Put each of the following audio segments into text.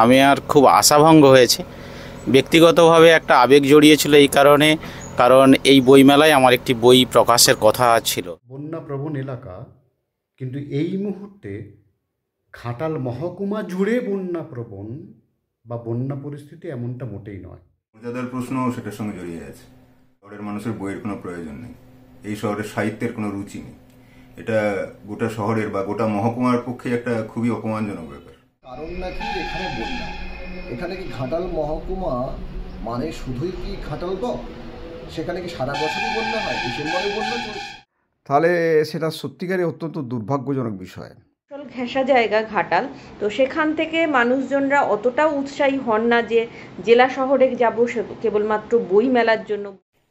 আমি আর খুব আশাভঙ্গ হয়েছে। ব্যক্তিগতভাবে একটা আবেগ জড়িয়েছিল এই কারণে, কারণ এই বইমেলায় আমার একটি বই প্রকাশের কথা ছিল। বন্যাপ্রবণ এলাকা, কিন্তু এই মুহূর্তে ঘাটাল মহকুমা জুড়ে বন্যাপ্রবণ বা বন্যা পরিস্থিতি এমনটা মোটেই নয়। মর্যাদার প্রশ্নও সেটার সঙ্গে জড়িয়ে আছে। শহরের মানুষের বইয়ের কোনো প্রয়োজন নেই, এই শহরের সাহিত্যের কোনো রুচি নেই। এটা গোটা শহরের বা গোটা মহকুমার পক্ষে একটা খুবই অপমানজনক ব্যাপার। কারণ নাকি এখানে বন্যা, এখানে কি ঘাটাল মহকুমা মানে শুধুই কি ঘাটাল ব্লক? সেখানে কি সারা বছরই বন্যা হয়? ডিসেম্বরে বন্যা চলছে? তাহলে সেটা সত্যিকারই অত্যন্ত দুর্ভাগ্যজনক বিষয়। ঘেঁষা জায়গা ঘাটাল, তো সেখান থেকে মানুষজনরা অতটাও উৎসাহী হন না যে জেলা শহরে যাব কেবলমাত্র বই মেলার জন্য।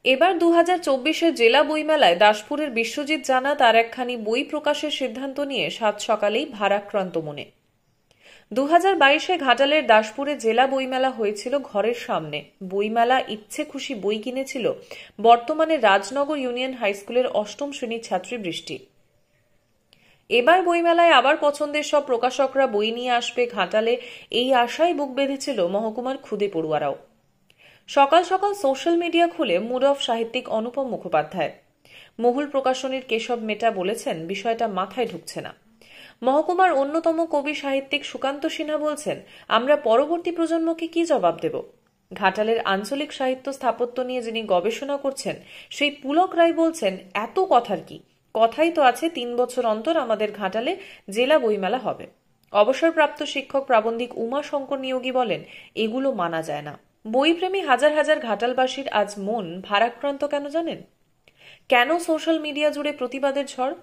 এবার 2024-এর জেলা বইমেলায় দাসপুরের বিশ্বজিৎ জানা তার একখানি বই প্রকাশের সিদ্ধান্ত নিয়ে সাত সকালেই ভারাক্রান্ত মনে। 2022-এ ঘাটালের দাসপুরে জেলা বইমেলা হয়েছিল ঘরের সামনে। বইমেলা ইচ্ছে খুশি বই কিনেছিল বর্তমানে রাজনগর ইউনিয়ন হাই স্কুলের অষ্টম শ্রেণীর ছাত্রী বৃষ্টি। এবার বইমেলায় আবার পছন্দের সব প্রকাশকরা বই নিয়ে আসবে ঘাটালে, এই আশায় বুক বেঁধেছিল মহকুমার খুদে পড়ুয়ারাও। সকাল সকাল সোশ্যাল মিডিয়া খুলে মুড অফ সাহিত্যিক অনুপম মুখোপাধ্যায়। মহুল প্রকাশনীর কেশব মেটা বলেছেন বিষয়টা মাথায় ঢুকছে না। মহকুমার অন্যতম কবি সাহিত্যিক সুকান্ত সিনহা বলছেন, আমরা পরবর্তী প্রজন্মকে কি জবাব দেব? ঘাটালের আঞ্চলিক সাহিত্য স্থাপত্য নিয়ে যিনি গবেষণা করছেন সেই পুলক রায় বলছেন, এত কথার কি, কথাই তো আছে 3 বছর অন্তর আমাদের ঘাটালে জেলা বইমেলা হবে। অবসরপ্রাপ্ত শিক্ষক প্রাবন্ধিক উমা শঙ্কর নিয়োগী বলেন, এগুলো মানা যায় না। বইপ্রেমী হাজার হাজার ঘাটালবাসীর আজ মন ভারাক্রান্ত কেন জানেন? কেন সোশ্যাল মিডিয়া জুড়ে প্রতিবাদের ঝড়?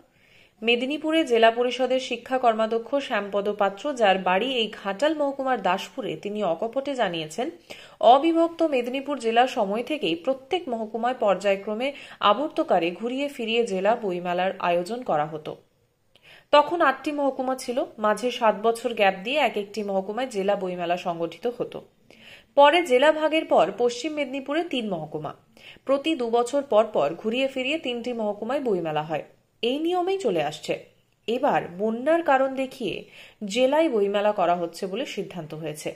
মেদিনীপুরে জেলা পরিষদের শিক্ষা কর্মাধ্যক্ষ শ্যামপদ পাত্র, যার বাড়ি এই ঘাটাল মহকুমার দাসপুরে, তিনি অকপটে জানিয়েছেন, অবিভক্ত মেদিনীপুর জেলার সময় থেকেই প্রত্যেক মহকুমায় পর্যায়ক্রমে আবর্তকারে ঘুরিয়ে ফিরিয়ে জেলা বইমেলার আয়োজন করা হতো। তখন 8টি মহকুমা ছিল, মাঝে 7 বছর গ্যাপ দিয়ে এক একটি মহকুমায় জেলা বইমেলা সংগঠিত হতো। পরে জেলা ভাগের পর পশ্চিম মেদিনীপুরে 3 মহকুমা, প্রতি 2 বছর পর পর ঘুরিয়ে ফিরিয়ে 3টি মহকুমায় বইমেলা হয়। এই নিয়মেই চলে আসছে। এবার বন্যার কারণ দেখিয়ে জেলায় বইমেলা করা হচ্ছে বলে সিদ্ধান্ত হয়েছে।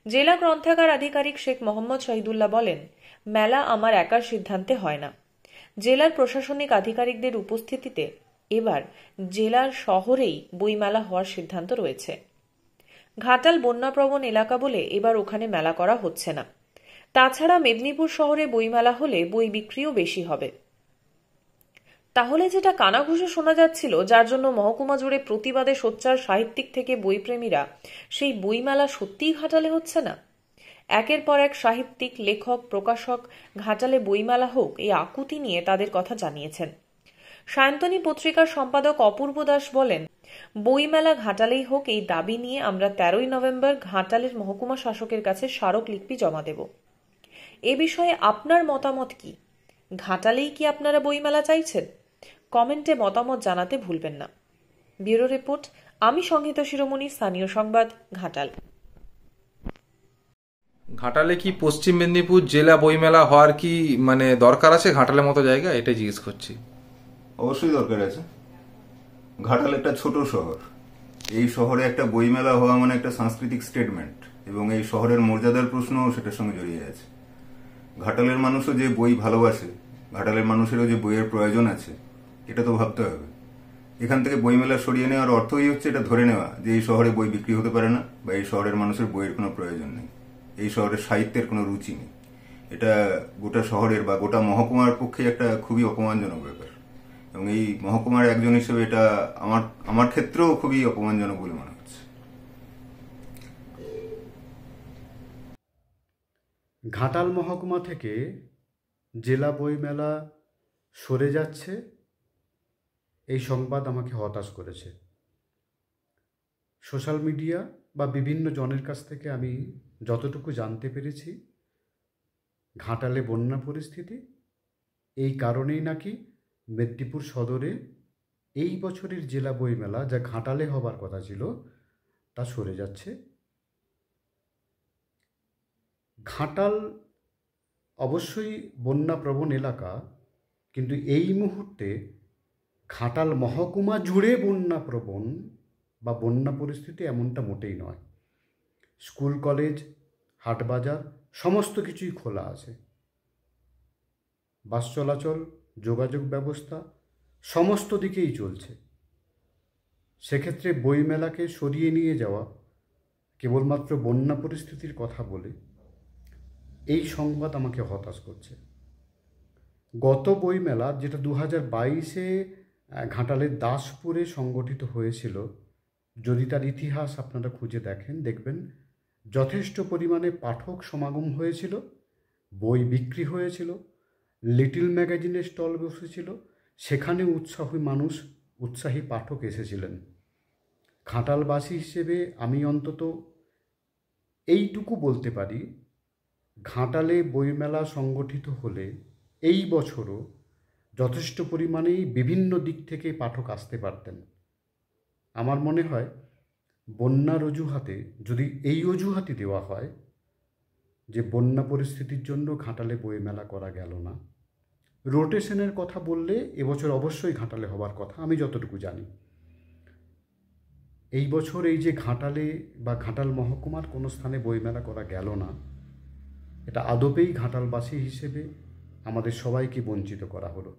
জেলা গ্রন্থাগার আধিকারিক শেখ মোহাম্মদ শহীদুল্লাহ বলেন, মেলা আমার একার সিদ্ধান্তে হয় না। জেলার প্রশাসনিক আধিকারিকদের উপস্থিতিতে এবার জেলার শহরেই বইমেলা হওয়ার সিদ্ধান্ত রয়েছে। ঘাটাল বন্যাপ্রবণ এলাকা বলে এবার ওখানে মেলা করা হচ্ছে না। তাছাড়া মেদিনীপুর শহরে বইমেলা হলে বই বিক্রিও বেশি হবে। তাহলে যেটা কানাঘুষো শোনা যাচ্ছিল, যার জন্য মহকুমা জুড়ে প্রতিবাদে সোচ্চার সাহিত্যিক থেকে বইপ্রেমীরা, সেই বইমেলা সত্যিই ঘাটালে হচ্ছে না? একের পর এক সাহিত্যিক, লেখক, প্রকাশক ঘাটালে বইমেলা হোক এই আকুতি নিয়ে তাদের কথা জানিয়েছেন। সায়ন্তনী পত্রিকার সম্পাদক অপূর্ব দাস বলেন, বইমেলা ঘাটালেই হোক এই দাবি নিয়ে আমরা 13ই নভেম্বর ঘাটালের মহকুমা শাসকের কাছে স্মারকলিপি জমা দেব। এ বিষয়ে আপনার মতামত কি? ঘাটালেই কি আপনারা বইমেলা চাইছেন? কমেন্টে মতামত জানাতে ভুলবেন না। ব্যুরো রিপোর্ট, আমি সংহিতা শিরোমণি, স্থানীয় সংবাদ, ঘাটাল। ঘাটালে কি পশ্চিম মেদিনীপুর জেলা বইমেলা হওয়ার কি দরকার আছে? ঘাটালের মতো জায়গা, এটাই জিজ্ঞেস করছি। অবশ্যই দরকার আছে। ঘাটাল একটা ছোট শহর, এই শহরে একটা বইমেলা হওয়া মানে একটা সাংস্কৃতিক স্টেটমেন্ট, এবং এই শহরের মর্যাদার প্রশ্নও সেটার সঙ্গে জড়িয়ে আছে। ঘাটালের মানুষও যে বই ভালোবাসে, ঘাটালের মানুষেরও যে বইয়ের প্রয়োজন আছে, এটা তো ভাবতে হবে। এখান থেকে বইমেলা সরিয়ে নেওয়ার অর্থই হচ্ছে এটা ধরে নেওয়া যে এই শহরে বই বিক্রি হতে পারে না, বা এই শহরের মানুষের বইয়ের কোনো প্রয়োজন নেই, এই শহরের সাহিত্যের কোনো রুচি নেই। এটা গোটা শহরের বা গোটা মহকুমার পক্ষে একটা খুবই অপমানজনক ব্যাপার, এবং এই মহকুমার একজন হিসেবে এটা আমার ক্ষেত্রেও খুবই অপমানজনক বলে মনে হচ্ছে। ঘাটাল মহকুমা থেকে জেলা বইমেলা সরে যাচ্ছে, এই সংবাদ আমাকে হতাশ করেছে। সোশ্যাল মিডিয়া বা বিভিন্ন জনের কাছ থেকে আমি যতটুকু জানতে পেরেছি, ঘাটালে বন্যা পরিস্থিতি, এই কারণেই নাকি মেদিনীপুর সদরে এই বছরের জেলা বইমেলা যা ঘাটালে হবার কথা ছিল তা সরে যাচ্ছে। ঘাটাল অবশ্যই বন্যাপ্রবণ এলাকা, কিন্তু এই মুহূর্তে ঘাটাল মহকুমা জুড়ে বন্যাপ্রবণ বা বন্যা পরিস্থিতি এমনটা মোটেই নয়। স্কুল কলেজ, হাট বাজার সমস্ত কিছুই খোলা আছে। বাস চলাচল, যোগাযোগ ব্যবস্থা সমস্ত দিকেই চলছে। সেক্ষেত্রে বইমেলাকে সরিয়ে নিয়ে যাওয়া কেবলমাত্র বন্যা পরিস্থিতির কথা বলে এই সংবাদ আমাকে হতাশ করছে। গত বইমেলা যেটা 2022-এ ঘাটালের দাসপুরে সংগঠিত হয়েছিল, যদি তার ইতিহাস আপনারা খুঁজে দেখেন দেখবেন যথেষ্ট পরিমাণে পাঠক সমাগম হয়েছিল, বই বিক্রি হয়েছিল, লিটল ম্যাগাজিনের স্টল বসেছিল, সেখানে উৎসাহী পাঠক এসেছিলেন। ঘাটালবাসী হিসেবে আমি অন্তত এইটুকু বলতে পারি, ঘাটালে বইমেলা সংগঠিত হলে এই বছরও যথেষ্ট পরিমাণেই বিভিন্ন দিক থেকে পাঠক আসতে পারতেন। আমার মনে হয় বন্যার অজুহাতে, যদি এই অজুহাতই দেওয়া হয় যে বন্যা পরিস্থিতির জন্য ঘাটালে বইমেলা করা গেল না, রোটেশনের কথা বললে এবছর অবশ্যই ঘাটালে হবার কথা আমি যতটুকু জানি। এই বছর এই যে ঘাটালে বা ঘাটাল মহকুমার কোনো স্থানে বইমেলা করা গেল না, এটা আদপেই ঘাটালবাসী হিসেবে আমাদের সবাইকে বঞ্চিত করা হলো।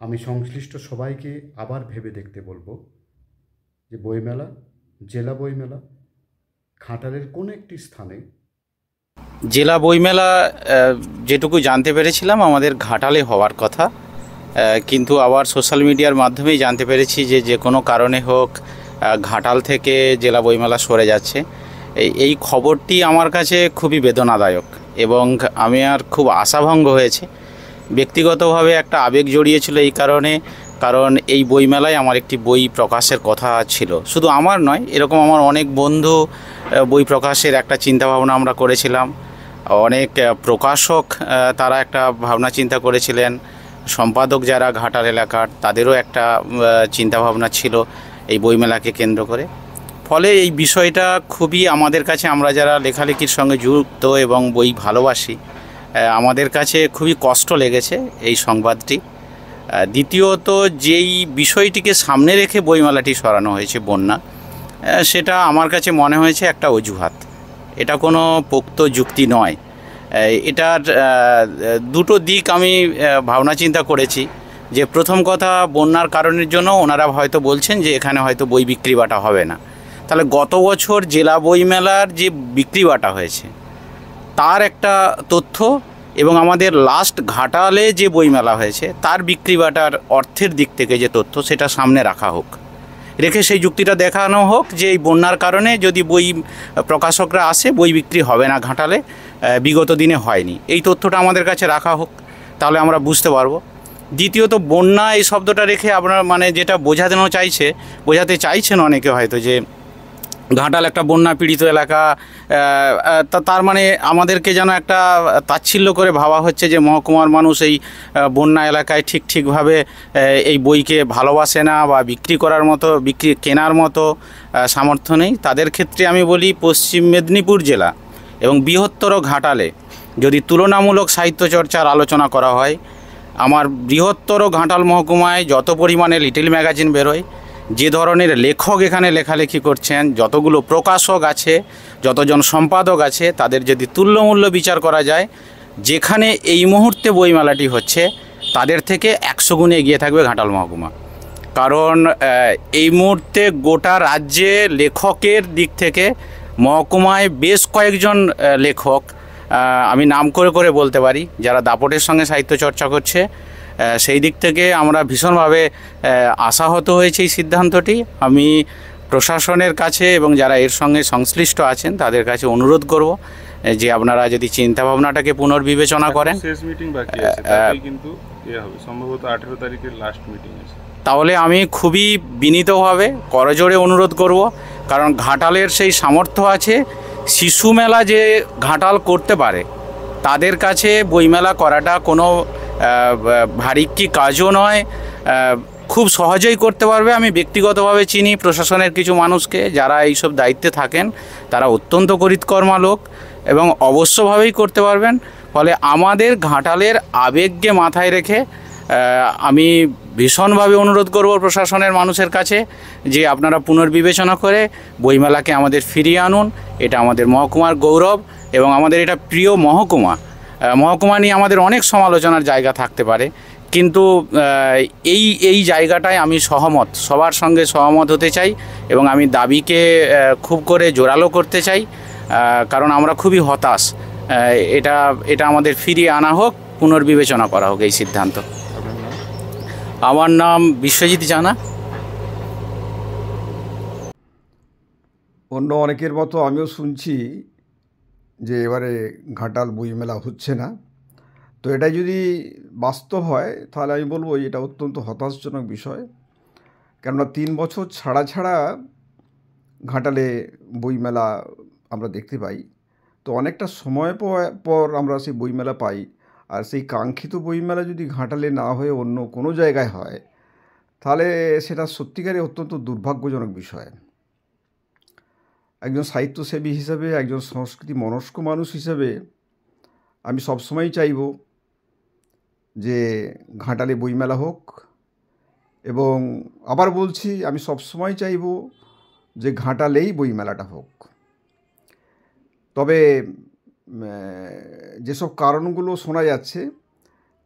আমি সংশ্লিষ্ট সবাইকে আবার ভেবে দেখতে বলবো যে বইমেলা, জেলা বইমেলা ঘাটালের কোনো একটি স্থানে, জেলা বইমেলা যেটুকু জানতে পেরেছিলাম আমাদের ঘাটালে হওয়ার কথা, কিন্তু আবার সোশ্যাল মিডিয়ার মাধ্যমেই জানতে পেরেছি যে কোনো কারণে হোক ঘাটাল থেকে জেলা বইমেলা সরে যাচ্ছে। এই খবরটি আমার কাছে খুবই বেদনাদায়ক এবং আমার খুব আশাভঙ্গ হয়েছে। ব্যক্তিগতভাবে একটা আবেগ জড়িয়েছিল এই কারণ এই বইমেলায় আমার একটি বই প্রকাশের কথা ছিল। শুধু আমার নয়, এরকম আমার অনেক বন্ধু বই প্রকাশের একটা চিন্তাভাবনা আমরা করেছিলাম। অনেক প্রকাশক তারা একটা ভাবনা চিন্তা করেছিলেন, সম্পাদক যারা ঘাটাল এলাকার তাদেরও একটা চিন্তাভাবনা ছিল এই বইমেলাকে কেন্দ্র করে। ফলে এই বিষয়টা খুবই আমাদের কাছে, আমরা যারা লেখালেখির সঙ্গে যুক্ত এবং বই ভালোবাসি, আমাদের কাছে খুবই কষ্ট লেগেছে এই সংবাদটি। দ্বিতীয়ত, যেই বিষয়টিকে সামনে রেখে বইমেলাটি সরানো হয়েছে বন্যা, সেটা আমার কাছে মনে হয়েছে একটা অজুহাত, এটা কোনো পোক্ত যুক্তি নয়। এটার দুটো দিক আমি ভাবনা চিন্তা করেছি। যে প্রথম কথা, বন্যার কারণের জন্য ওনারা হয়তো বলছেন যে এখানে হয়তো বই বিক্রি বাটা হবে না। তাহলে গত বছর জেলা বইমেলার যে বিক্রি বাটা হয়েছে তার একটা তথ্য, এবং আমাদের লাস্ট ঘাটালে যে বইমেলা হয়েছে তার বিক্রি বাটার অর্থের দিক থেকে যে তথ্য, সেটা সামনে রাখা হোক, রেখে সেই যুক্তিটা দেখানো হোক যে এই বন্যার কারণে যদি বই প্রকাশকরা আসে বই বিক্রি হবে না ঘাটালে, বিগত দিনে হয়নি, এই তথ্যটা আমাদের কাছে রাখা হোক, তাহলে আমরা বুঝতে পারবো। দ্বিতীয়ত, বন্যা এই শব্দটা রেখে আপনার মানে যেটা বোঝাতে চাইছেন অনেকে হয়তো যে ঘাটাল একটা বন্যা পীড়িত এলাকা, তার মানে আমাদেরকে যেন একটা তাচ্ছিল্য করে ভাবা হচ্ছে যে মহকুমার মানুষ এই বন্যা এলাকায় ঠিকভাবে এই বইকে ভালোবাসে না বা কেনার মতো সামর্থ্য নেই। তাদের ক্ষেত্রে আমি বলি, পশ্চিম মেদিনীপুর জেলা এবং বৃহত্তর ঘাটালে যদি তুলনামূলক সাহিত্য চর্চার আলোচনা করা হয়, আমার বৃহত্তর ঘাটাল মহকুমায় যত পরিমাণে লিটল ম্যাগাজিন বেরোয়, যে ধরনের লেখক এখানে লেখালেখি করছেন, যতগুলো প্রকাশক আছে, যতজন সম্পাদক আছে, তাদের যদি তুল্যমূল্য বিচার করা যায়, যেখানে এই মুহূর্তে বইমেলাটি হচ্ছে তাদের থেকে 100 গুণে এগিয়ে থাকবে ঘাটাল মহকুমা। কারণ এই মুহূর্তে গোটা রাজ্যে লেখকের দিক থেকে মহকুমায় বেশ কয়েকজন লেখক, আমি নাম করে বলতে পারি, যারা দাপটের সঙ্গে সাহিত্য চর্চা করছে। সেই দিক থেকে আমরা ভীষণভাবে আশাহত হয়েছে এই সিদ্ধান্তটি। আমি প্রশাসনের কাছে এবং যারা এর সঙ্গে সংশ্লিষ্ট আছেন তাদের কাছে অনুরোধ করব যে আপনারা যদি চিন্তাভাবনাটাকে পুনর্বিবেচনা করেন। শেষ মিটিং বাকি আছে, তাতেই কিন্তু হবে সম্ভবত 18 তারিখের লাস্ট মিটিং আছে। তাহলে আমি খুবই বিনীতভাবে করজোড়ে অনুরোধ করব, কারণ ঘাটালের সেই সামর্থ্য আছে, শিশু মেলা যে ঘাটাল করতে পারে তাদের কাছে বইমেলা করাটা কোনো ভারী কি কাজও নয়, খুব সহজেই করতে পারবে। আমি ব্যক্তিগতভাবে চিনি প্রশাসনের কিছু মানুষকে, যারা এইসব দায়িত্বে থাকেন, তারা অত্যন্ত করিতকর্মা লোক এবং অবশ্যভাবেই করতে পারবেন। ফলে আমাদের ঘাটালের আবেগকে মাথায় রেখে আমি ভীষণভাবে অনুরোধ করব প্রশাসনের মানুষের কাছে যে আপনারা পুনর্বিবেচনা করে বইমেলাকে আমাদের ফিরিয়ে আনুন। এটা আমাদের মহকুমার গৌরব এবং আমাদের এটা প্রিয় মহকুমা। মহকুমা নিয়ে আমাদের অনেক সমালোচনার জায়গা থাকতে পারে, কিন্তু এই জায়গাটায় আমি সবার সঙ্গে সহমত হতে চাই এবং আমি দাবিকে খুব করে জোরালো করতে চাই, কারণ আমরা খুবই হতাশ। এটা আমাদের ফিরিয়ে আনা হোক, পুনর্বিবেচনা করা হোক এই সিদ্ধান্ত। আমার নাম বিশ্বজিৎ জানা। অন্য অনেকের মতো আমিও শুনছি যে এবারে ঘাটাল বইমেলা হচ্ছে না। তো এটা যদি বাস্তব হয় তাহলে আমি বলবো এটা অত্যন্ত হতাশজনক বিষয়, কেননা 3 বছর ছাড়া ঘাটালে বইমেলা আমরা দেখতে পাই। তো অনেকটা সময় পর আমরা সেই বইমেলা পাই, আর সেই কাঙ্ক্ষিত বইমেলা যদি ঘাটালে না হয়ে অন্য কোনো জায়গায় হয় তাহলে সেটা সত্যিকারই অত্যন্ত দুর্ভাগ্যজনক বিষয়। একজন সাহিত্যসেবী হিসাবে, একজন সংস্কৃতি মনস্ক মানুষ হিসাবে আমি সবসময় চাইব যে ঘাটালে বইমেলা হোক, এবং আবার বলছি আমি সবসময় চাইব যে ঘাটালেই বইমেলাটা হোক। তবে যেসব কারণগুলো শোনা যাচ্ছে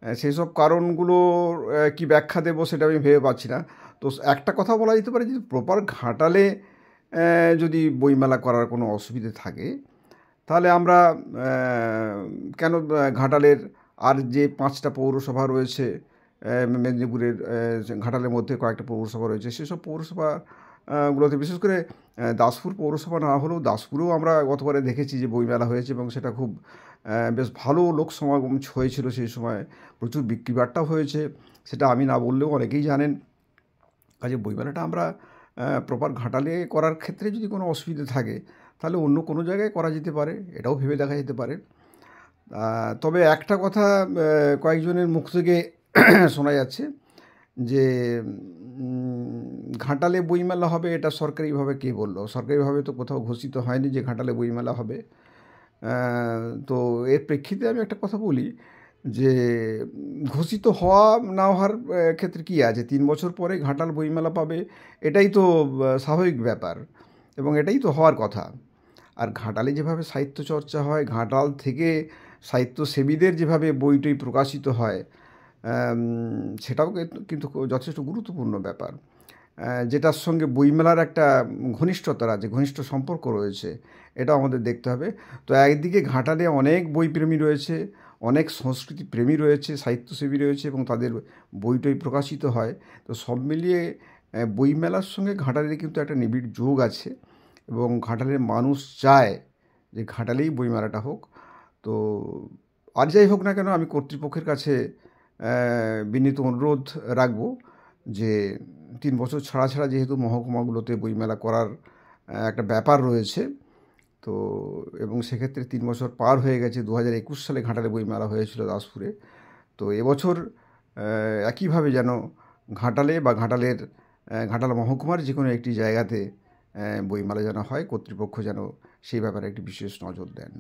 সেই সব কারণগুলোর কি ব্যাখ্যা দেবো সেটা আমি ভেবে পাচ্ছি না। তো একটা কথা বলা যেতে পারে যে প্রপার ঘাটালে যদি বইমেলা করার কোনো অসুবিধে থাকে তাহলে আমরা কেন ঘাটালের আর যে 5টা পৌরসভা রয়েছে মেদিনীপুরের, ঘাটালের মধ্যে কয়েকটা পৌরসভা রয়েছে, সেসব পৌরসভাগুলোতে বিশেষ করে দাসপুর পৌরসভা না হলেও দাসপুরেও আমরা গতবারে দেখেছি যে বইমেলা হয়েছে এবং সেটা খুব বেশ ভালো লোক সমাগম হয়েছিল। সেই সময় প্রচুর বিক্রিবাট্টাও হয়েছে, সেটা আমি না বললেও অনেকেই জানেন। কাজে বইমেলাটা আমরা প্রপার ঘাটালে করার ক্ষেত্রে যদি কোনো অসুবিধা থাকে তাহলে অন্য কোনো জায়গায় করা যেতে পারে, এটাও ভেবে দেখা যেতে পারে। তবে একটা কথা কয়েকজনের মুখ থেকে শোনা যাচ্ছে যে ঘাটালে বইমেলা হবে, এটা সরকারিভাবে কে বললো? সরকারিভাবে তো কোথাও ঘোষিত হয়নি যে ঘাটালে বইমেলা হবে। তো এর প্রেক্ষিতে আমি একটা কথা বলি যে ঘোষিত হওয়া না হওয়ার ক্ষেত্রে কী আছে, 3 বছর পরে ঘাটাল বইমেলা পাবে, এটাই তো স্বাভাবিক ব্যাপার এবং এটাই তো হওয়ার কথা। আর ঘাটালে যেভাবে সাহিত্য চর্চা হয়, ঘাটাল থেকে সাহিত্যসেবীদের যেভাবে বইটই প্রকাশিত হয়, সেটাও কিন্তু যথেষ্ট গুরুত্বপূর্ণ ব্যাপার, যেটার সঙ্গে বইমেলার একটা ঘনিষ্ঠতার আছে, ঘনিষ্ঠ সম্পর্ক রয়েছে, এটাও আমাদের দেখতে হবে। তো একদিকে ঘাটালে অনেক বইপ্রেমী রয়েছে, অনেক সংস্কৃতি প্রেমী রয়েছে, সাহিত্যসেবী রয়েছে এবং তাদের বইটই প্রকাশিত হয়। তো সব মিলিয়ে বইমেলার সঙ্গে ঘাটালের কিন্তু একটা নিবিড় যোগ আছে এবং ঘাটালের মানুষ চায় যে ঘাটালেই বইমেলাটা হোক। তো আর যাই হোক না কেন, আমি কর্তৃপক্ষের কাছে বিনীত অনুরোধ রাখব যে 3 বছর ছাড়া যেহেতু মহকুমাগুলোতে বইমেলা করার একটা ব্যাপার রয়েছে, তো এবং সেক্ষেত্রে 3 বছর পার হয়ে গেছে। 2021 সালে ঘাটালে বইমেলা হয়েছিল দাসপুরে। তো এবছর একইভাবে যেন ঘাটালে বা ঘাটাল মহকুমার যে কোনো একটি জায়গাতে বইমেলা যেন হয়, কর্তৃপক্ষ যেন সেই ব্যাপারে একটি বিশেষ নজর দেন।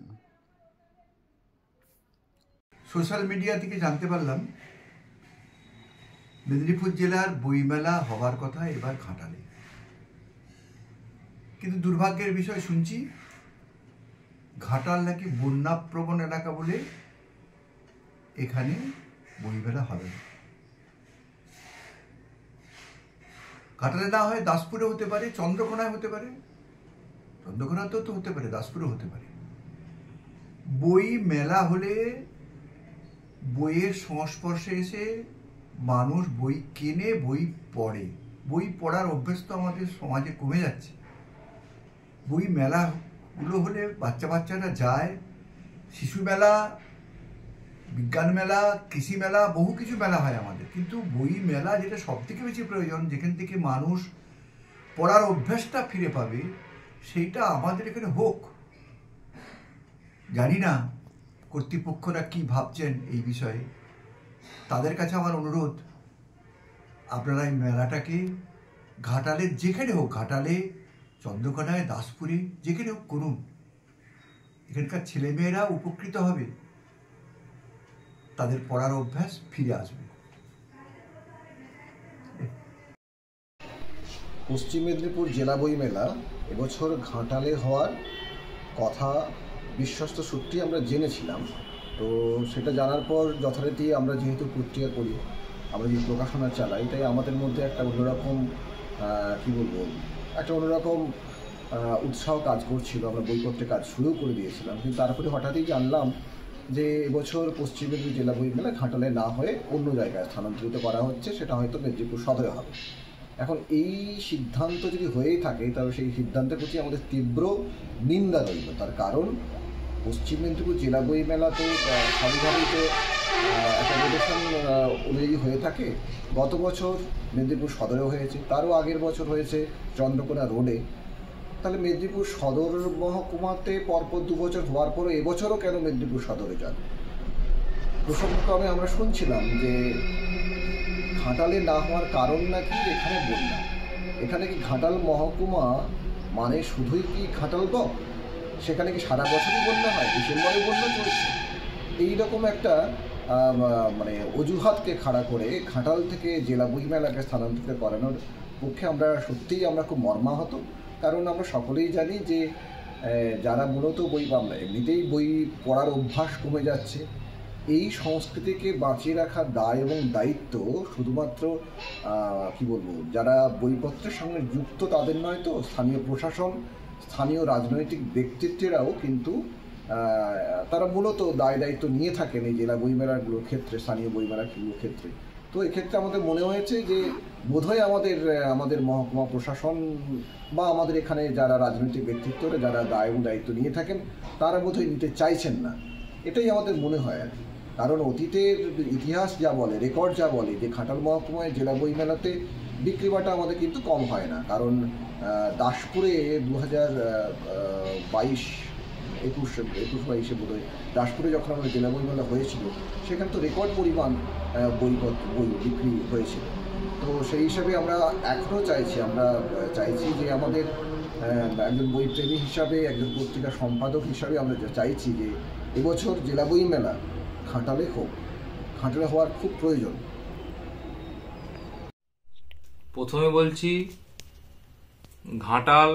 সোশ্যাল মিডিয়া থেকে জানতে পারলাম মেদিনীপুর জেলার বইমেলা হবার কথা এবার ঘাটালে, কিন্তু দুর্ভাগ্যের বিষয় শুনছি ঘাটাল নাকি বন্যাপ্রবণ এলাকা বলে এখানে বইমেলা হবে না। ঘাটালে না হয় দাসপুরে হতে পারে, চন্দ্রকোনায় হতে পারে, চন্দ্রকোনাতেও তো হতে পারে, দাসপুরে হতে পারে। বই মেলা হলে বইয়ের সংস্পর্শে এসে মানুষ বই কেনে, বই পড়ে। বই পড়ার অভ্যেস তো আমাদের সমাজে কমে যাচ্ছে। বই মেলাগুলো হলে বাচ্চারা যায়, শিশু মেলা, বিজ্ঞান মেলা, কৃষি মেলা, বহু কিছু মেলা হয় আমাদের, কিন্তু বই মেলা যেটা সব থেকে বেশি প্রয়োজন, যেখান থেকে মানুষ পড়ার অভ্যাসটা ফিরে পাবে, সেইটা আমাদের এখানে হোক। জানি না কর্তৃপক্ষরা কি ভাবছেন এই বিষয়ে। তাদের কাছে আমার অনুরোধ, আপনারা এই মেলাটাকে ঘাটালে যেখানে হোক, ঘাটালে, চন্দ্রকোনায়, দাসপুরে, যেখানে হোক করুন। এখানকার ছেলেমেয়েরা উপকৃত হবে, তাদের পড়ার অভ্যাস ফিরে আসবে। পশ্চিম মেদিনীপুর জেলা বইমেলা এবছর ঘাটালে হওয়ার কথা বিশ্বস্ত সূত্রে আমরা জেনেছিলাম। তো সেটা জানার পর যথারীতি আমরা যেহেতু প্রক্রিয়া করি, আমরা যে প্রকাশনা চালাই, তাই আমাদের মধ্যে একটা অন্যরকম একটা অন্যরকম উৎসাহ কাজ করছিল। আমরা বইপত্রে কাজ শুরু করে দিয়েছিলাম, কিন্তু তারপরে হঠাৎই জানলাম যে এবছর পশ্চিম মেদিনীপুর জেলা বইমেলা ঘাটালে না হয়ে অন্য জায়গায় স্থানান্তরিত করা হচ্ছে, সেটা হয়তো মেদিনীপুর সদরে হবে। এখন এই সিদ্ধান্ত যদি হয়েই থাকে, তবে সেই সিদ্ধান্তের প্রতি আমাদের তীব্র নিন্দা রইল। তার কারণ পশ্চিম মেদিনীপুর জেলা বইমেলা তো স্বাভাবিকভাবেই তো একটা প্রদর্শন অনুযায়ী হয়ে থাকে। গত বছর মেদিনীপুর সদরেও হয়েছে, তারও আগের বছর হয়েছে চন্দ্রকোনা রোডে। তাহলে মেদিনীপুর সদর মহকুমাতে পরপর 2 বছর হওয়ার পরও এবছরও কেন মেদিনীপুর সদরে যান? প্রসঙ্গক্রমে আমরা শুনছিলাম যে ঘাটালে না হওয়ার কারণ নাকি এখানে বন্যা। এখানে কি ঘাটাল মহকুমা মানে শুধুই কি ঘাটাল ব্লক? সেখানে কি সারা বছরই বন্যা হয়? ডিসেম্বরে বন্যা চলছে? এইরকম একটা অজুহাতকে খাড়া করে ঘাটাল থেকে জেলা বইমেলাকে স্থানান্তরিত করানোর পক্ষে আমরা খুব মর্মাহত। কারণ আমরা সকলেই জানি যে যারা মূলত এমনিতেই বই পড়ার অভ্যাস কমে যাচ্ছে, এই সংস্কৃতিকে বাঁচিয়ে রাখার দায় এবং দায়িত্ব শুধুমাত্র যারা বইপত্রের সঙ্গে যুক্ত তাদের নয়, তো স্থানীয় প্রশাসন, স্থানীয় রাজনৈতিক ব্যক্তিত্বেরাও কিন্তু তারা মূলত দায় দায়িত্ব নিয়ে থাকেন এই জেলা বইমেলাগুলোর ক্ষেত্রে, স্থানীয় বইমেলাগুলোর ক্ষেত্রে। তো এক্ষেত্রে আমাদের মনে হয়েছে যে বোধহয় আমাদের মহকুমা প্রশাসন বা আমাদের এখানে যারা রাজনৈতিক ব্যক্তিত্বরা যারা দায় এবং দায়িত্ব নিয়ে থাকেন, তারা বোধহয় নিতে চাইছেন না। এটাই আমাদের মনে হয় আর কি। কারণ অতীতের ইতিহাস যা বলে, রেকর্ড যা বলে, যে ঘাটাল মহকুমায় জেলা বইমেলাতে বিক্রি বাটা আমাদের কিন্তু কম হয় না। কারণ দাসপুরে 2022 বোধহয় দাসপুরে যখন আমাদের জেলা বইমেলা হয়েছিল, সেখানে তো রেকর্ড পরিমাণ বই বিক্রি হয়েছিল। তো সেই হিসাবে আমরা এখনও চাইছি যে আমাদের একজন বইপ্রেমী হিসাবে, একজন পত্রিকা সম্পাদক হিসাবে আমরা চাইছি যে এবছর জেলা বইমেলা ঘাটালে হোক। ঘাটালে হওয়ার খুব প্রয়োজন। প্রথমে বলছি, ঘাটাল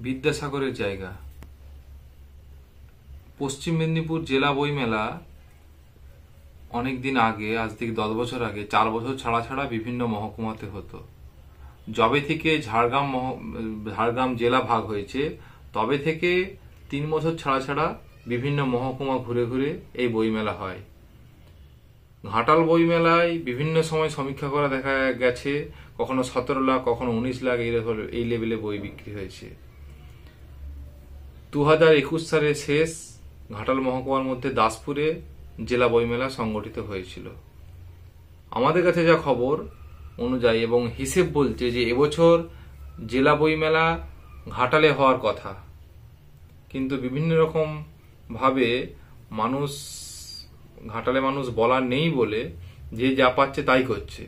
বিদ্যাসাগরের জায়গা। পশ্চিম মেদিনীপুর জেলা বইমেলা অনেক দিন আগে, আজ থেকে 10 বছর আগে, 4 বছর ছাড়া ছাড়া বিভিন্ন মহকুমাতে হতো। যবে থেকে ঝাড়গ্রাম জেলা ভাগ হয়েছে, তবে থেকে 3 বছর ছাড়া ছাড়া বিভিন্ন মহকুমা ঘুরে ঘুরে এই বইমেলা হয়। ঘাটাল বইমেলায় বিভিন্ন সময় সমীক্ষা করা দেখা গেছে, কখনো 17 লাখ, কখনো 19 লাখ এই লেভেলে বই বিক্রি হয়েছে। 2021 সালে শেষ ঘাটাল মহকুমার মধ্যে দাসপুরে জেলা বইমেলা সংগঠিত হয়েছিল। আমাদের কাছে যা খবর অনুযায়ী এবং হিসেব বলছে যে এবছর জেলা বইমেলা ঘাটালে হওয়ার কথা, কিন্তু বিভিন্ন রকম ভাবে ঘাটালে মানুষ বলার নেই বলে যে যা পাচ্ছে তাই করছে।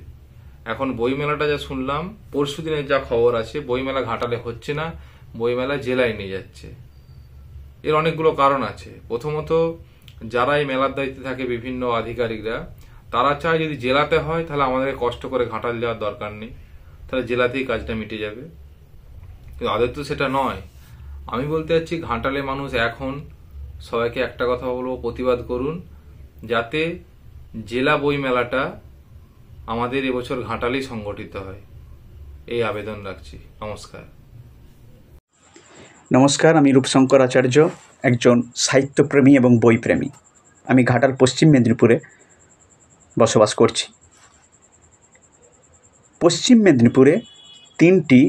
এখন বইমেলাটা যা শুনলাম, পরশু দিনের যা খবর আছে, বইমেলা ঘাটালে হচ্ছে না, বইমেলা জেলায় নিয়ে যাচ্ছে। এর অনেকগুলো কারণ আছে। প্রথমত, যারা এই মেলার দায়িত্বে থাকে, বিভিন্ন আধিকারিকরা, তারা চায় যদি জেলাতে হয় তাহলে আমাদের কষ্ট করে ঘাটাল যাওয়ার দরকার নেই, তাহলে জেলাতেই কাজটা মিটে যাবে। কিন্তু আদৌ তো সেটা নয়। আমি বলতে চাচ্ছি, ঘাটালে মানুষ এখন সবাইকে একটা কথা বলবো, প্রতিবাদ করুন যাতে জেলা বই মেলাটা আমাদের এবছর ঘাটালেই সংগঠিত হয়, এই আবেদন রাখছি। নমস্কার, আমি রূপশঙ্কর আচার্য, একজন সাহিত্যপ্রেমী এবং বইপ্রেমী। আমি ঘাটাল পশ্চিম মেদিনীপুরে বসবাস করছি। পশ্চিম মেদিনীপুরে 3টি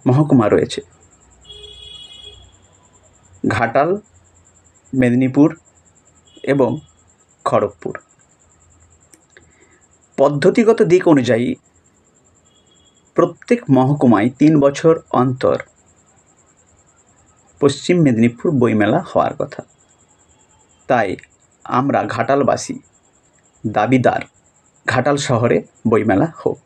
মহকুমা রয়েছে: ঘাটাল, মেদিনীপুর এবং খড়গপুর। পদ্ধতিগত দিক অনুযায়ী প্রত্যেক মহকুমায় 3 বছর অন্তর পশ্চিম মেদিনীপুর বইমেলা হওয়ার কথা। তাই আমরা ঘাটালবাসী দাবিদার ঘাটাল শহরে বইমেলা হোক।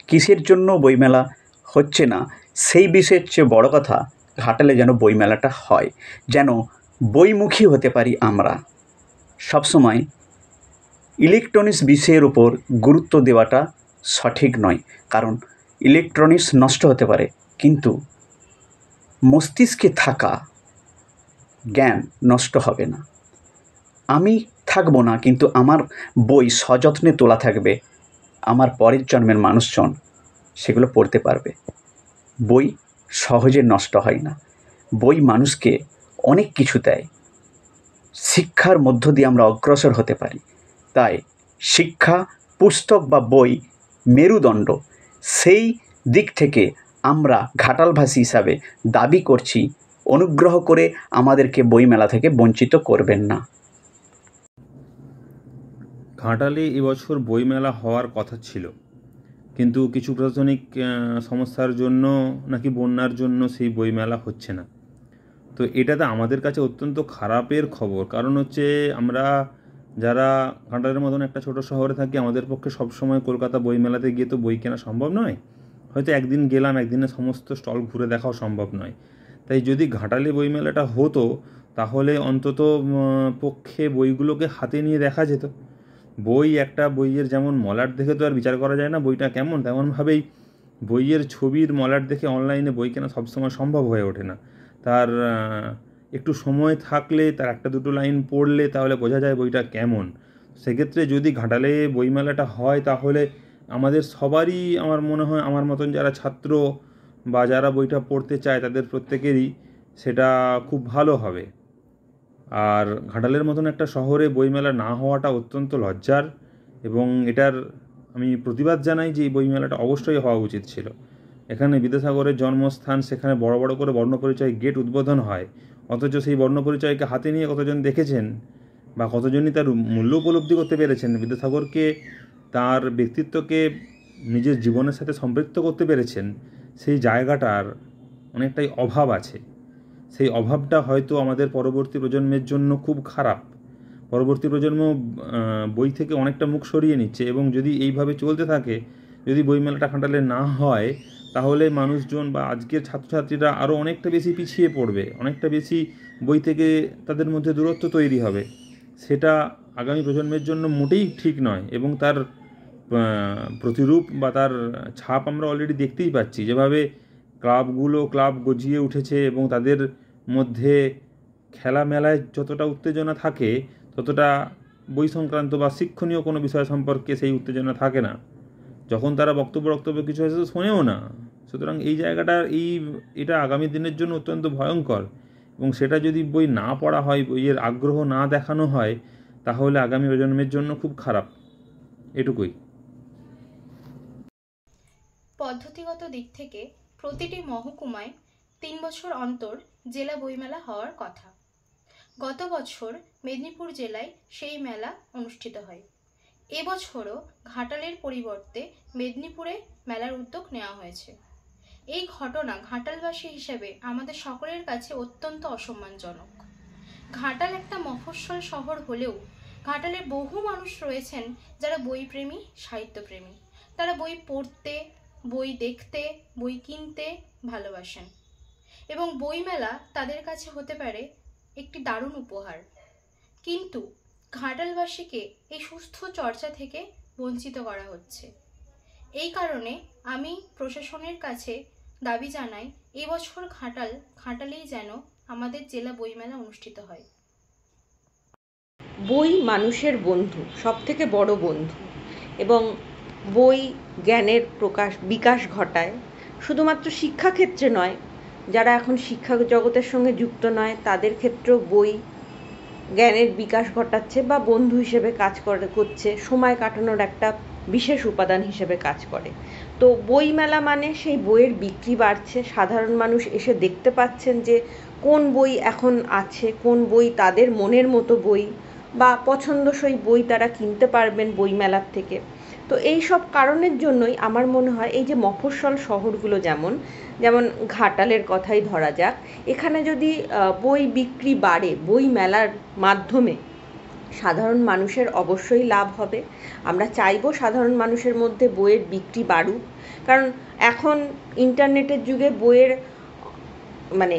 কিসের জন্য বইমেলা হচ্ছে না সেই বিষয়ের চেয়ে বড় কথা, ঘাটালে যেন বইমেলাটা হয়, যেন বইমুখী হতে পারি আমরা। সবসময় ইলেকট্রনিক্স বিষয়ের উপর গুরুত্ব দেওয়াটা সঠিক নয়, কারণ ইলেকট্রনিক্স নষ্ট হতে পারে কিন্তু মস্তিষ্কে থাকা জ্ঞান নষ্ট হবে না। আমি থাকবো না, কিন্তু আমার বই সযত্নে তোলা থাকবে, আমার পরের জন্মের মানুষজন সেগুলো পড়তে পারবে। বই সহজে নষ্ট হয় না। বই মানুষকে অনেক কিছু দেয়, শিক্ষার মধ্য দিয়ে আমরা অগ্রসর হতে পারি। তাই শিক্ষা, পুস্তক বা বই মেরুদণ্ড। সেই দিক থেকে আমরা ঘাটালভাষী হিসাবে দাবি করছি, অনুগ্রহ করে আমাদেরকে বইমেলা থেকে বঞ্চিত করবেন না। ঘাটালে এবছর বইমেলা হওয়ার কথা ছিল, কিন্তু কিছু প্রশাসনিক সমস্যার জন্য নাকি বন্যার জন্য সেই বইমেলা হচ্ছে না। তো এটাতে আমাদের কাছে অত্যন্ত খারাপের খবর, কারণ হচ্ছে আমরা যারা ঘাটালের মতন একটা ছোট শহরে থাকি, আমাদের পক্ষে সবসময় কলকাতা বইমেলাতে গিয়ে তো বই কেনা সম্ভব নয়। হয়তো একদিন গেলাম, একদিনে সমস্ত স্টল ঘুরে দেখাও সম্ভব নয়। তাই যদি ঘাটালে বইমেলাটা হতো তাহলে অন্তত পক্ষে বইগুলোকে হাতে নিয়ে দেখা যেত। বই, একটা বইয়ের যেমন মলাট দেখে তো আর বিচার করা যায় না বইটা কেমন, তেমনভাবেই বইয়ের ছবির মলাট দেখে অনলাইনে বই কেনা সবসময় সম্ভব হয়ে ওঠে না। তার একটু সময় থাকলে, তার একটা দুটো লাইন পড়লে তাহলে বোঝা যায় বইটা কেমন। সেক্ষেত্রে যদি ঘাটালে বইমেলাটা হয় তাহলে আমাদের সবারই, আমার মনে হয় আমার মতন যারা ছাত্র বা যারা বইটা পড়তে চায় তাদের প্রত্যেকেরই সেটা খুব ভালো হবে। আর ঘাটালের মতন একটা শহরে বইমেলা না হওয়াটা অত্যন্ত লজ্জার, এবং এটার আমি প্রতিবাদ জানাই যে এই বইমেলাটা অবশ্যই হওয়া উচিত ছিল। এখানে বিদ্যাসাগরের জন্মস্থান, সেখানে বড় বড় করে বর্ণপরিচয় গেট উদ্বোধন হয়, অথচ সেই বর্ণপরিচয়কে হাতে নিয়ে কতজন দেখেছেন বা কতজনই তার মূল্য উপলব্ধি করতে পেরেছেন, বিদ্যাসাগরকে, তার ব্যক্তিত্বকে নিজের জীবনের সাথে সম্পৃক্ত করতে পেরেছেন, সেই জায়গাটার অনেকটাই অভাব আছে। সেই অভাবটা হয়তো আমাদের পরবর্তী প্রজন্মের জন্য খুব খারাপ। পরবর্তী প্রজন্ম বই থেকে অনেকটা মুখ সরিয়ে নিচ্ছে, এবং যদি এইভাবে চলতে থাকে, যদি বইমেলাটা ঘাটালে না হয়, তাহলে মানুষজন বা আজকের ছাত্রছাত্রীরা আরও অনেকটা বেশি পিছিয়ে পড়বে, অনেকটা বেশি বই থেকে তাদের মধ্যে দূরত্ব তৈরি হবে। সেটা আগামী প্রজন্মের জন্য মোটেই ঠিক নয়, এবং তার প্রতিরূপ বা তার ছাপ আমরা অলরেডি দেখতেই পাচ্ছি। যেভাবে ক্লাব গজিয়ে উঠেছে এবং তাদের মধ্যে খেলামেলায় যতটা উত্তেজনা থাকে, ততটা বই সংক্রান্ত বা শিক্ষণীয় কোনো বিষয় সম্পর্কে সেই উত্তেজনা থাকে না। যখন তারা বক্তব্য কিছু হয়েছে তো শোনেও না। সুতরাং এই জায়গাটা, এটা আগামী দিনের জন্য অত্যন্ত ভয়ঙ্কর, এবং সেটা যদি বই না পড়া হয়, বইয়ের আগ্রহ না দেখানো হয়, তাহলে আগামী প্রজন্মের জন্য খুব খারাপ। এটুকুই। পদ্ধতিগত দিক থেকে প্রতিটি মহকুমায় 3 বছর অন্তর জেলা বইমেলা হওয়ার কথা। গত বছর মেদিনীপুর জেলায় সেই মেলা অনুষ্ঠিত হয়। এবছরও ঘাটালের পরিবর্তে মেদিনীপুরে মেলার উদ্যোগ নেওয়া হয়েছে। এই ঘটনা ঘাটালবাসী হিসেবে আমাদের সকলের কাছে অত্যন্ত অসম্মানজনক। ঘাটাল একটা মফস্বল শহর হলেও ঘাটালে বহু মানুষ রয়েছেন যারা বইপ্রেমী, সাহিত্যপ্রেমী। তারা বই পড়তে, বই দেখতে, বই কিনতে ভালোবাসেন, এবং বইমেলা তাদের কাছে হতে পারে একটি দারুণ উপহার। কিন্তু ঘাটালবাসীকে এই সুস্থ চর্চা থেকে বঞ্চিত করা হচ্ছে। এই কারণে আমি প্রশাসনের কাছে দাবি জানাই, এবছর ঘাটালেই যেন আমাদের জেলা বইমেলা অনুষ্ঠিত হয়। বই মানুষের বন্ধু, সব থেকে বড় বন্ধু, এবং বই জ্ঞানের বিকাশ ঘটায়। শুধুমাত্র শিক্ষাক্ষেত্রে নয়, যারা এখন শিক্ষা জগতের সঙ্গে যুক্ত নয় তাদের ক্ষেত্রেও বই জ্ঞানের বিকাশ ঘটাচ্ছে বা বন্ধু হিসেবে কাজ করছে, সময় কাটানোর একটা বিশেষ উপাদান হিসেবে কাজ করে। তো বই মেলা মানে সেই বইয়ের বিক্রি বাড়ছে, সাধারণ মানুষ এসে দেখতে পাচ্ছেন যে কোন বই এখন আছে, কোন বই তাদের মনের মতো বই বা পছন্দসই বই তারা কিনতে পারবেন বই মেলার থেকে। তো এই সব কারণের জন্যই আমার মনে হয় এই যে মফস্বল শহরগুলো, যেমন ঘাটালের কথাই ধরা যাক, এখানে যদি বই বিক্রি বাড়ে বই মেলার মাধ্যমে, সাধারণ মানুষের অবশ্যই লাভ হবে। আমরা চাইবো সাধারণ মানুষের মধ্যে বইয়ের বিক্রি বাড়ুক, কারণ এখন ইন্টারনেটের যুগে বইয়ের মানে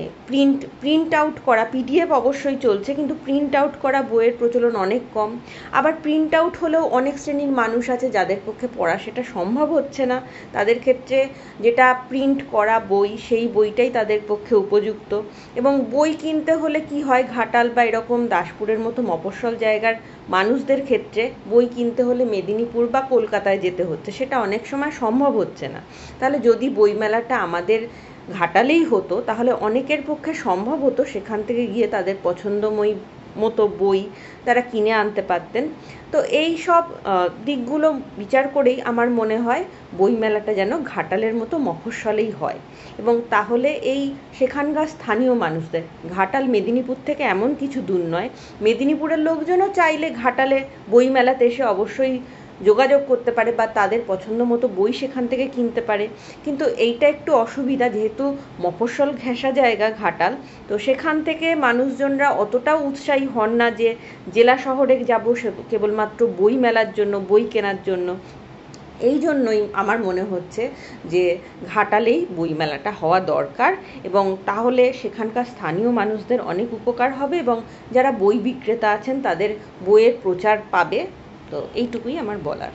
প্রিন্ট আউট করা পিডিএফ অবশ্যই চলছে, কিন্তু প্রিন্ট আউট করা বইয়ের প্রচলন অনেক কম। আবার প্রিন্ট আউট হলেও অনেক শ্রেণীর মানুষ আছে যাদের পক্ষে পড়া সেটা সম্ভব হচ্ছে না, তাদের ক্ষেত্রে যেটা প্রিন্ট করা বই সেই বইটাই তাদের পক্ষে উপযুক্ত। এবং বই কিনতে হলে কি হয়, ঘাটাল বা এরকম দাসপুরের মতো মফস্বল জায়গার মানুষদের ক্ষেত্রে বই কিনতে হলে মেদিনীপুর বা কলকাতায় যেতে হচ্ছে, সেটা অনেক সময় সম্ভব হচ্ছে না। তাহলে যদি বইমেলাটা আমাদের ঘাটালেই হতো তাহলে অনেকের পক্ষে সম্ভব হতো সেখান থেকে গিয়ে তাদের পছন্দময় মতো বই তারা কিনে আনতে পারতেন। তো এই সব দিকগুলো বিচার করেই আমার মনে হয় বইমেলাটা যেন ঘাটালের মতো মফস্বলেই হয়, এবং তাহলে এই সেখানকার স্থানীয় মানুষদের, ঘাটাল মেদিনীপুর থেকে এমন কিছু দূর নয়, মেদিনীপুরের লোকজনও চাইলে ঘাটালে বইমেলাতে এসে অবশ্যই যোগাযোগ করতে পারে বা তাদের পছন্দ মতো বই সেখান থেকে কিনতে পারে। কিন্তু এইটা একটু অসুবিধা, যেহেতু মফস্বল ঘেঁষা জায়গা ঘাটাল, তো সেখান থেকে মানুষজনরা অতটাও উৎসাহী হন না যে জেলা শহরে যাবো কেবলমাত্র বই মেলার জন্য, বই কেনার জন্য। এই জন্যই আমার মনে হচ্ছে যে ঘাটালেই বইমেলাটা হওয়া দরকার, এবং তাহলে সেখানকার স্থানীয় মানুষদের অনেক উপকার হবে এবং যারা বই বিক্রেতা আছেন তাদের বইয়ের প্রচার পাবে। তো এইটুকুই আমার বলার।